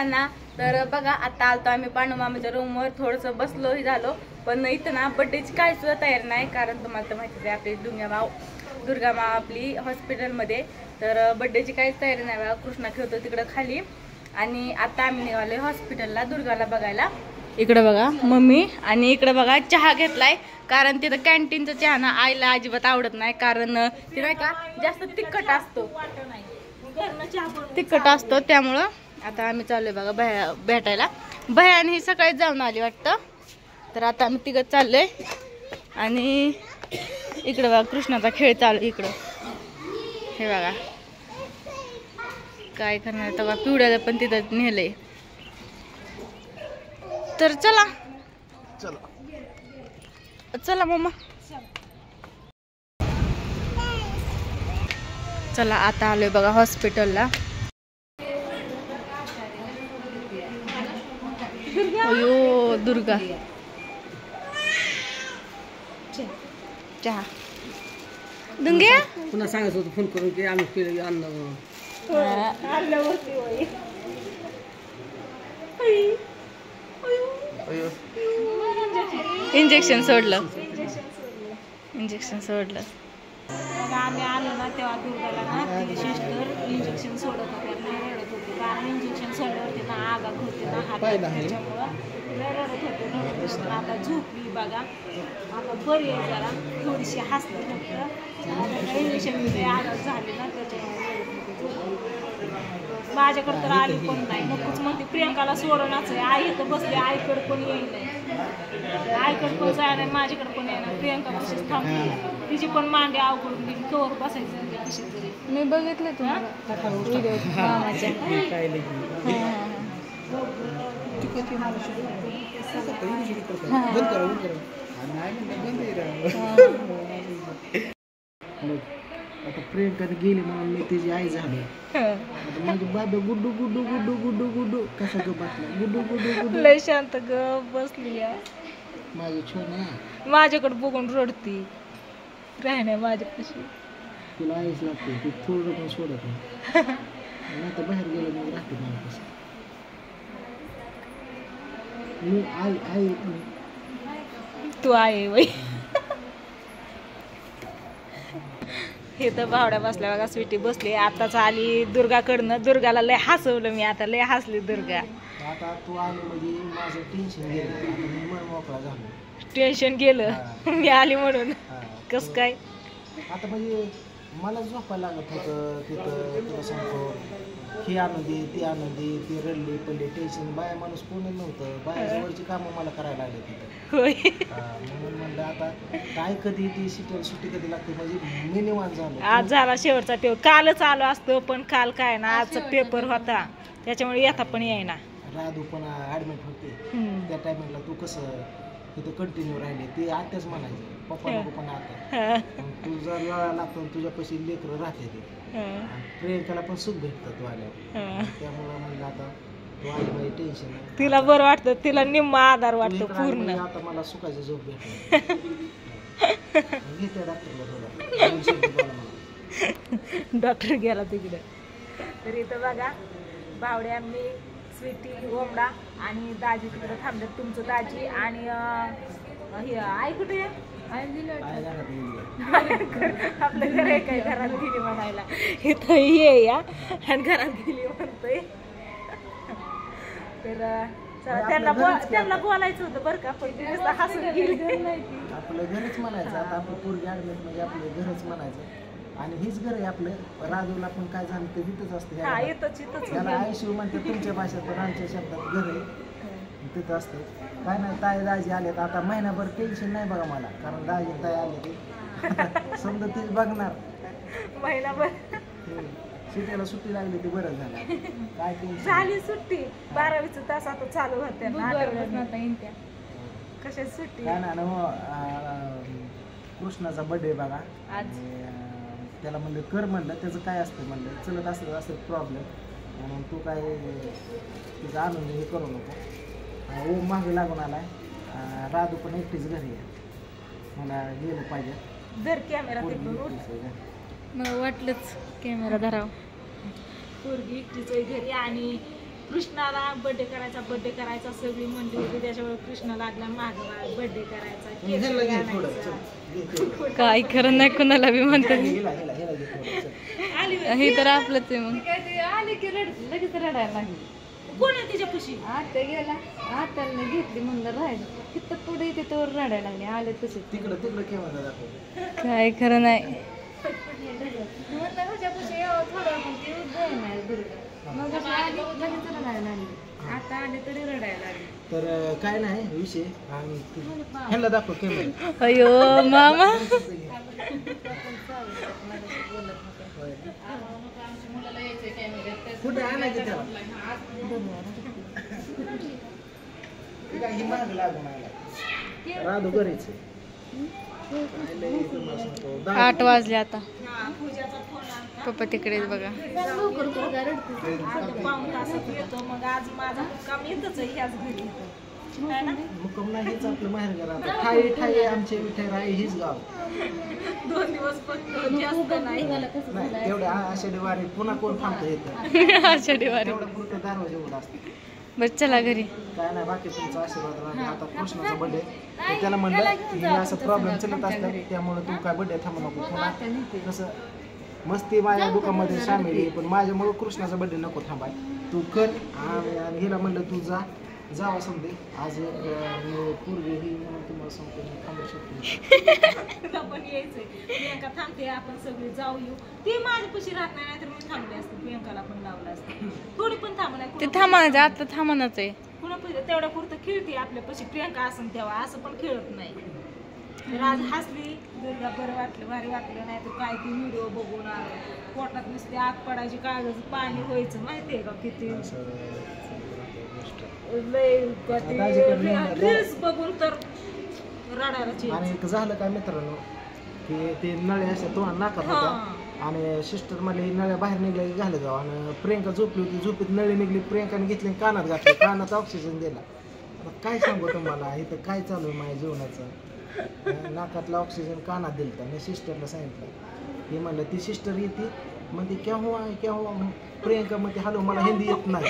सगळ्यांना. तर बघा आता आलतो आम्ही पांडू मामाच्या रूमवर, थोडंसं बसलोही झालो, पण इथं ना बड्डेची काय सुद्धा तयारी नाही. कारण तुम्हाला तर माहितीच आहे आपली दुर्गा माव आपली हॉस्पिटलमध्ये, तर बड्डेची काहीच तयारी नाही बघा. कृष्णा खेळतो तिकडं खाली आणि आता आम्ही निघालोय हॉस्पिटलला दुर्गाला बघायला. इकडं बघा मम्मी आणि इकडं बघा चहा घेतलाय, कारण तिथं कॅन्टीनचा चहा ना आईला अजिबात आवडत नाही. कारण ते नाही का जास्त तिखट असतो त्यामुळं आता आम्ही चाललोय बघा भया भेटायला. भयाने ही सकाळी जाऊन आली वाटतं, तर आता आम्ही तिघं चाललोय. आणि इकडं बघा कृष्णाचा खेळ चालू इकडं, हे बघा काय करणार तेव्हा पिवड्याला पण तिथं नेलंय. तर चला चला मम्मा चला. आता आलोय बघा हॉस्पिटलला. अयो दुर्गा चहा दुंग्या पुन्हा सांगायचं होतं फोन करून की आम्ही केलं अन्न इंजेक्शन सोडलं. आम्ही आलो ना तेव्हा दुर्गाला ना तिची सिस्टर इंजेक्शन सोडत होते, रडत होते. कारण इंजेक्शन सोडल्यावरती ना आगाग होते ना हात, त्याच्यामुळं रडत होते. आता झोपली बघा, आता बरी आहे जरा, थोडीशी हसते फक्त. इंजेक्शन आगाग झाली ना त्याच्यामुळे माझ्याकडे तर आली पण नाही, नकोच म्हणते. प्रियंकाला सोडणाच आहे, आई तर बसली, आईकडे पण येईल नाही, आईकडे पण जाय नाही, माझ्याकडे पण येणार. प्रियंका कशीच थांबते, तिची पण मांडी अवघडून गेली, कवर बसायचं कशी तरी. मी बघितलं तुम्हाला व्हिडिओ मामाच्या. आता प्रियंकाने गेली म्हणून मी तिची आई झाली. माझी बाबा गुड्डू गुड्डू गुड्डू गुड्डू गुड्डू कसा ग बसला, गुड्डू गुड्डू गुड्डू लय शांत ग बसली. माझी छोना माझ्याकडे बघून रडती, राहणे माझ्यापाशी. तुला आईच लागते, ती थोडं पण सोडत नाही. आता बाहेर गेलं मग राहते माझ्यापाशी. मी आई तू आहे बाई. हे तर भावड्या बसल्या बघा, स्वीटी बसली. आताच आली दुर्गाकडनं, दुर्गाला लय हसवलं मी, आता लय हसली दुर्गा. आता तू आली म्हणजे माझं टेन्शन गेलं, आता मी मन मोकळा झालो. टेन्शन गेलं मी आली म्हणून. कस काय आता म्हणजे मला झोपायला लागत होतं तिथं. तुला सांगतो हे आणून दे ते आणून दे, ते रडले पडले टेन्शन. बाया माणूस कोणी नव्हतं, बायाजवळची कामं मला करायला लागले तिथं. म्हणून म्हणलं आता काय कधी ती सुट्टी कधी लागते, म्हणजे मी निवांत झालो. आज झाला शेवटचा पेपर, कालच आलो असतो पण काल काय ना आजचा पेपर होता त्याच्यामुळे येता पण येईना. राधू पण ऍडमिट होते त्या टायमिंगला. तू कसं तिथं कंटिन्यू राहिले, ते आत्याच म्हणायचे पप्पा नको पण आता तुझा लळा लागतो, तुझ्यापाशी लेकरं राहते ते. प्रियंकाला पण सुख भेटतं तू आल्यावर, त्यामुळं म्हणलं आता तू आली बाई टेन्शन नाही. तिला बरं वाटतं, तिला निम्मा आधार वाटतो पूर्ण. आता मला सुखाची झोप भेटली. घेते डॉक्टरला थोडा. डॉक्टर गेला तिकडे. तर इथं बघा बावड्या, मी, स्वीटी, ओमडा आणि दाजी तिकडे थांबले. तुमचं दाजी आणि आई कुठे आहे? आपलं घर आहे काय, घरात गेली म्हणायला. इथं ये या आणि घरात गेली म्हणतोय. तर त्यांना बोलायचं होतं बरं का, पण हसून गेली. आपलं घरच म्हणायचं. आता आपलं पोरगी ऍडमिट म्हणजे आपलं घरच म्हणायचं. आणि हीच घर आहे आपलं. राजूला पण काय झालं तर इथंच असतं. त्याला आयशिव म्हणतात तुमच्या भाषेत, पण आमच्या शब्दात घर आहे तिथं असतं. काय नाही, ताई दाजी आलेत आता महिनाभर टेन्शन नाही बघा मला, कारण दाजी ताई आले ते समजा तेच बघणार महिनाभर. सुट्टीला सुट्टी लागली ती बरं झालं. काय झाली सुट्टी, 12वीचं तास आता चालू होत्या. कशाची सुट्टी? काय ना कृष्णाचा बर्थडे बघा आज. त्याला म्हणलं कर, म्हणलं त्याचं काय असतं, म्हणलं चलत असतं प्रॉब्लेम, म्हणून तू काय तिचं आणून हे करू नको. ओम मागे लागून आलाय, राधू पण एकटीच घरी आहे, मला गेलं पाहिजे. जर कॅमेरा मला वाटलंच कॅमेरा धराव. पोरगी एकटीच घरी आणि कृष्णाला बर्थडे करायचा सगळी मंडळी होती, त्याच्यामुळे कृष्णा लागला मागं बर्थडे करायचा, केक ह्याला घे थोडं, आणायचा. चल, घे थोडं. काय खरं नाही कुणाला बी म्हणतात हिला घे थोडं, चल. हे तर आपलंच आहे मग. आले की लगेच रडायला लागली. कोण आहे तिच्यापाशी? आता गेला आत्याला घेतली म्हणलं राहिलं तिथं पुढे येते तर रडायला लागले. आले तसे तिकडं केव्हा दाखव. काय खरं नाही. म्हणलं ह्याच्यापाशी यावं थोडं पण ती उद्या नाही दुर्गा. मग अशी आली लगेच रडायला लागली. आता आले तरी रडायला लागली. तर काय नाही विषय आणि ह्याला दाखव कॅमेरा. अयो मामा कुठे आणायचं त्याला ही माग लागून आला राधू घरीच आहे. काय लय तुम्हाला सांगतो, 8 वाजले आता. हा, पूजाचा फोन आलता. पप्पा तिकडेच बघा. पाऊण तासात येतो. मग आज माझा मुक्काम येतच आहे ह्याच घरी. है ना? मुक्काम नाही हेच आपलं माहेर घर. आता ठाई आमचे विठ्ठल आहे हीच गाव. 2 दिवस फक्त जास्त नाही. नाही तेवढ्या आषाढी वारी पुन्हा कोण थांबतं येतं आषाढी वारी. तेवढं पुरतं दरवाजा उघडा असतं. बस चला घरी. काय नाही बाकी तुमचा आशीर्वाद राहते. आता कृष्णाचा बर्थडे त्याला म्हणलं की असं प्रॉब्लेम चलत असतात त्यामुळे तू काय बर्थडे थांबू नको. पुन्हा कसं मस्ती माझ्या दुकानामध्ये सामील आहे पण माझ्यामुळे कृष्णाचा बर्थडे नको थांबाय. तू कर आणि हिला म्हणलं तू जावा समजे आज पूर्वी ही म्हणून तुम्हाला सांगतो मी थांबू शकतो. तुला पण यायचंय. प्रियंका थांबते आपण सगळे जाऊ येऊ. ती माझ्यापाशी राहत नाही नाहीतर मी थांबले असते. प्रियंकाला पण लावलं असतं. थोडी पण थांबा नाही. ते थांबायचं आता थांबणच आहे. पुन्हा तेवढ्या पुरतं खेळते आपल्यापाशी. प्रियंका असून तेव्हा असं पण खेळत नाही. तर आज हसली दुर्गा. बरं वाटलं भारी वाटलं. नाही तर काय ती व्हिडिओ बघून आलं पोटात नुसते आग पडायची कागद पाणी व्हायचं माहितीये का किती रील्स बघून तर रडायला. आणि एक झालं काय मित्रांनो की ते नळ्या अशा तो नाकात होत्या आणि सिस्टर मला ही नळ्या बाहेर निघल्या की घालत जाऊ आणि प्रियंका झोपली होती. झोपेत नळी निघली. प्रियंकाने घेतली कानात घातली. कानात ऑक्सिजन दिला. आता काय सांगू तुम्हाला इथं काय चालू आहे माझ्या जीवनाचं. नाकातला ऑक्सिजन कानात दिलता. मी सिस्टरला सांगितलं. हे म्हणलं ती सिस्टर येते म्हणते क्या हुआ प्रियंका म्हणते हॅलो मला हिंदी येत नाही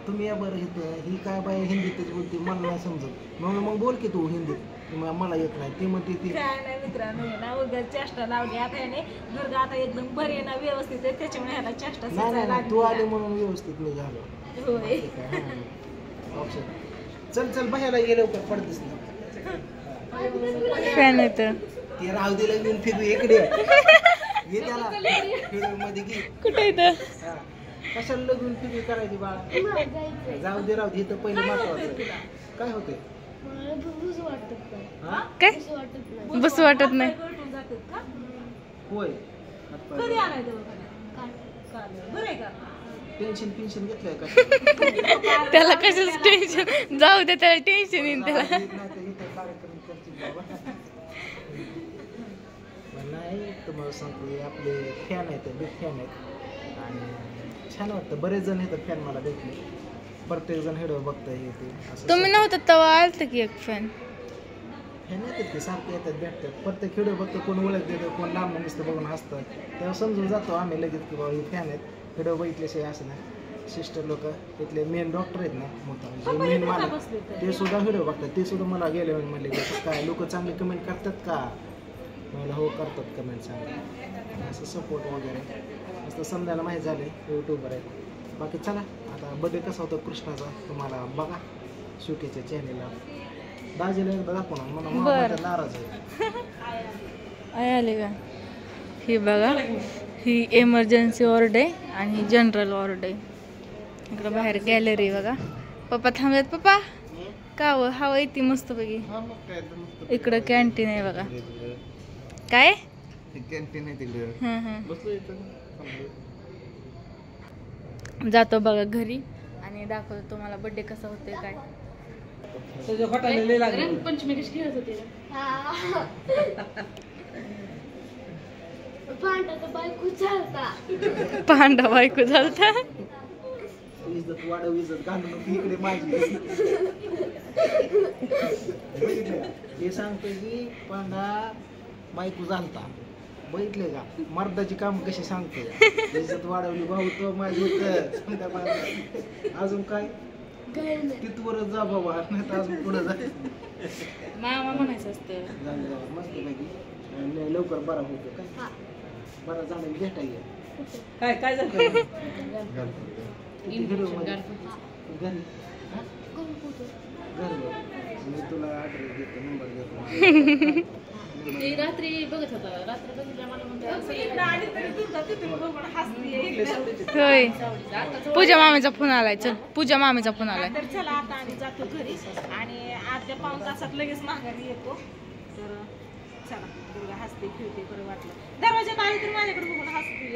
तुम्ही या बरं इथं. ही काय बाय हिंदीतच बोलते मला नाही समजत. मग बोल की तू हिंदीत. मला येत नाही ती म्हणते ती काय नाही मित्रांनो ना उगाच चेष्टा लावली. आता याने दुर्गा आता एकदम बरी आहे ना व्यवस्थित आहे त्याच्यामुळे ह्याला चेष्टा नाही तू आली म्हणून व्यवस्थित मी झालो. होय. चल बाहेर ये लवकर पडतेस ना. फॅन आहे तर ते राहू दिला घेऊन फिरू इकडे ये त्याला फिरू मध्ये घे. कुठे इथं कशाला लगून फिरू करायची बाळा. जाऊ दे राहू दे. इथं पहिलं महत्वाचं काय होते काय बस वाटत नाही. होय कधी आलाय बरं आहे का? टेन्शन घेतलंय का त्याला कशाच टेन्शन. जाऊ दे त्याला टेन्शन येईल त्याला. कार्यक्रम करतील बाबा. नाही तुम्हाला सांगतो आपले फॅन आहेत बिग फॅन आहेत आणि छान वाटतं. बरेच जण येतात फॅन मला भेटले. प्रत्येक जण व्हिडिओ बघताय येते असं. तुम्ही नव्हतं तेव्हा आलतं की एक फॅन. फॅन येतात ते सारखे येतात भेटतात. प्रत्येक व्हिडिओ बघतो कोण ओळख देतं कोण लांब नुसतं बघून हसतात. तेव्हा समजून जातो आम्ही लगेच की बाबा हे फॅन आहेत. व्हिडिओ बघितल्याशिवाय असं नाही. सिस्टर लोक तिथले मेन डॉक्टर आहेत ना मोठा जे मेन मालक ते सुद्धा व्हिडिओ बघतात. ते सुद्धा मला गेले म्हणले की काय लोक चांगले कमेंट करतात का. मला हो करतात कमेंट चांगले असं सपोर्ट वगैरे असं समजायला माहीत झाले यूट्यूबर आहे. बाकी चला आता बर्थडे कसा होता कृष्णाचा तुम्हाला बघा शुटीच्या चॅनेलला. दाजीला एकदा दाखव ना मला नाराज आहे. आले का ही बघा. ही एमर्जन्सी वॉर्ड आहे आणि ही जनरल वॉर्ड आहे. इकडं बाहेर गॅलरी बघा. पप्पा थांबतात. पप्पा का हवा येते मस्त पैकी. इकडं कॅन्टीन आहे बघा. काय कॅन्टीन आहे तिकडे. जातो बघा घरी आणि दाखवतो तुम्हाला बर्थडे कसा होतोय काय. पंचमी कशी खेळत होती पांडा बायको झालता. इज्जत वाढव इज्जत घालून इकडे माझी हे सांगतो की पांडा बायको झालता बघितले का मर्दाची काम कशी सांगते इज्जत वाढवली भाऊ तो माझी अजून काय तिथवरच जा बाबा नाही तर अजून पुढे जा मामा म्हणायचं असतं. मस्त पैकी लवकर बरा होतो काय बरा झालं भेटा ये काय झालं घरी मी तुला ऍड्रेस देतो नंबर देतो रात्री बघत होता रात्री बघितलं मला होय पूजा मामीचा फोन आलाय. चल पूजा मामीचा फोन आलाय. तर चला आता आम्ही जातो घरी आणि अर्ध्या पाऊण तासात लगेच माघारी येतो. तर चला दुर्गा हसते खेळते बरं वाटलं. दरवाजात आली तर माझ्याकडे बघून हसते.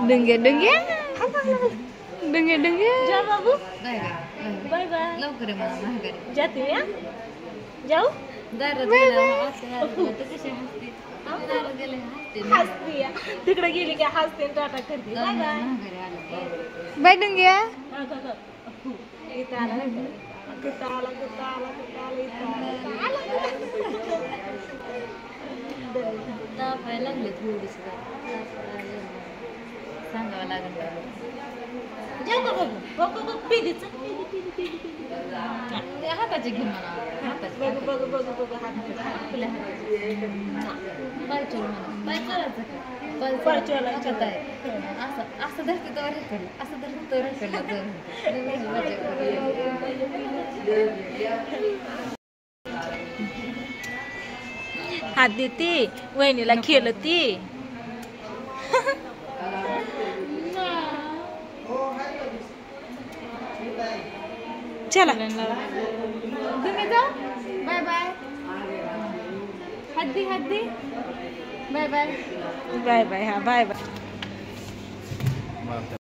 डुंगे डुंगे डुंगे डुंगे जा बाबू बाय बाय लवकर मला जाते या जाऊ हसते या तिकडे गेली की हसते टाटा करते. बाय बाय बाय डुंगे. इथं आला कुठं आला कुठं आला कुठं आला इथं तापायला लागले थोडीस सांगावं लागेल. जाऊ का बघू बघू बघ पिदीचं हाताची घे म्हणा हाताची बघू बघू बघू बघू हात आपल्या हाताची पाय चोळ म्हणा पाय चोळायचं पाय चोळायचं. असं असं धरते तर हे करलं असं धरते तर हे करलं हात देते वहिनीला खेळती. चला तुम्ही जाऊ बाय बाय हद्दी हद्दी बाय बाय बाय बाय हा बाय बाय.